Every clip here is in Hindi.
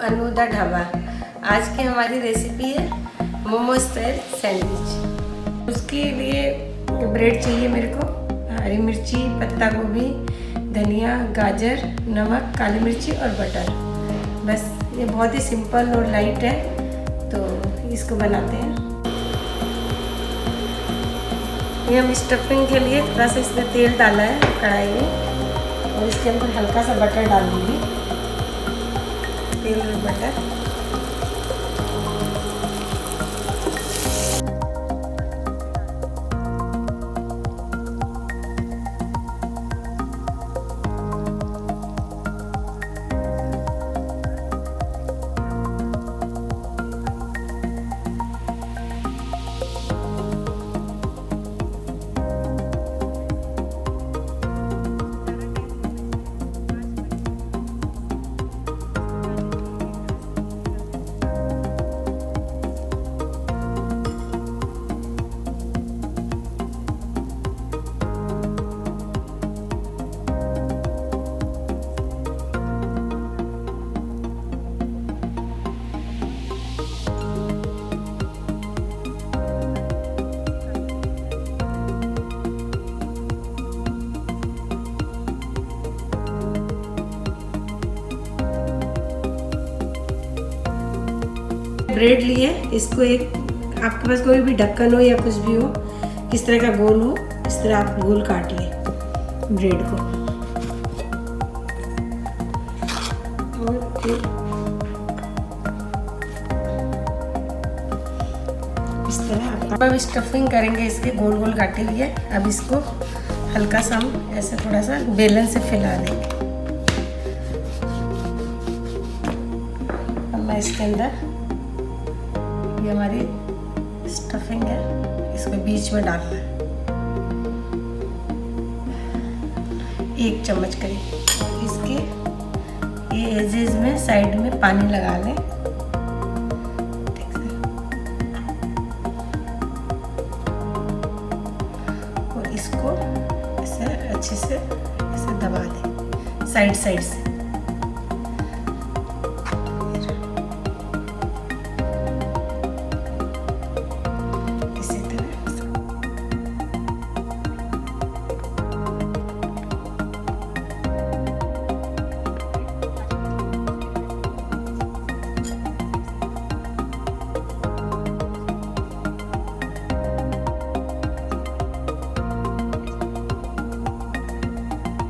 अनु द ढाबा। आज की हमारी रेसिपी है मोमोज स्टाइल सैंडविच। उसके लिए ब्रेड चाहिए मेरे को, हरी मिर्ची, पत्ता गोभी, धनिया, गाजर, नमक, काली मिर्ची और बटर। बस ये बहुत ही सिंपल और लाइट है, तो इसको बनाते हैं। ये हम स्टफिंग के लिए थोड़ा सा इसमें तेल डाला है कढ़ाई में, और इसके अंदर हल्का सा बटर डाल दूँगी, तेल और बटर। ब्रेड लिए, इसको एक आपके पास कोई भी ढक्कन हो या कुछ भी हो, इस तरह का गोल हो, इस तरह आप गोल काटिए ब्रेड को। और फिर इस तरह अब स्टफिंग करेंगे इसके, गोल गोल काटे हुए। अब इसको हल्का सा हम ऐसे थोड़ा सा बेलन से फैला देंगे। अब मैं इसके अंदर ये हमारी स्टफिंग है, इसको बीच में डालना है, 1 चम्मच करीब। और इसके ये एजेस में साइड में पानी लगा लें, और इसको ऐसे अच्छे से ऐसे दबा दें साइड साइड से।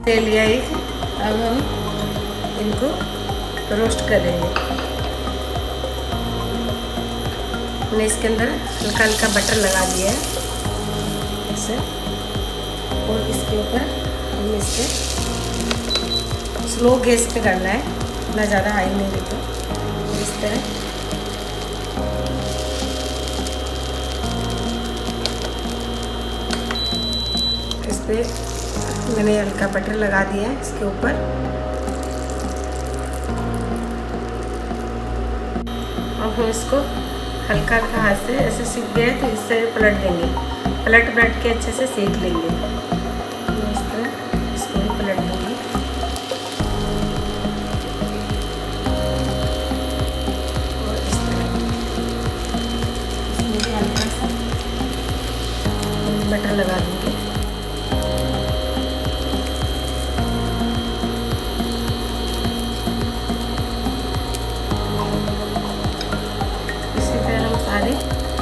ले लिया एक, अब हम इनको रोस्ट करेंगे। हमने इसके अंदर हल्का हल्का बटर लगा दिया है ऐसे, और इसके ऊपर हम इसे स्लो गैस पे करना है, ना ज़्यादा हाई नहीं देते। इस तरह इस पर मैंने हल्का बटर लगा दिया है इसके ऊपर, और हम इसको हल्का हल्का हाथ से ऐसे सीख गए तो इससे पलट देंगे, पलट के अच्छे से सेक लेंगे। इस तरह इसको भी पलट देंगे। और इस तरह इसमें भी हल्का सा बटर लगा देंगे।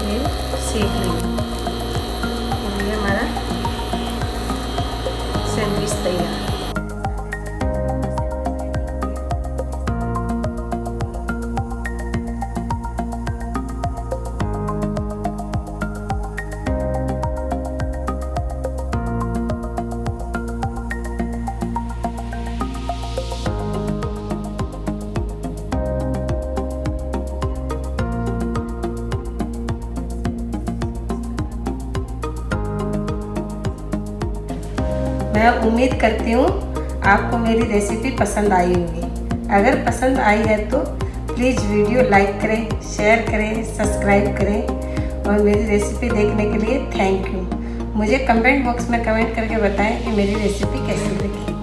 ये सेक लेंगे, और ये हमारा सैंडविच तैयार है। मैं उम्मीद करती हूँ आपको मेरी रेसिपी पसंद आई होगी। अगर पसंद आई है तो प्लीज़ वीडियो लाइक करें, शेयर करें, सब्सक्राइब करें, और मेरी रेसिपी देखने के लिए थैंक यू। मुझे कमेंट बॉक्स में कमेंट करके बताएं कि मेरी रेसिपी कैसी लगी।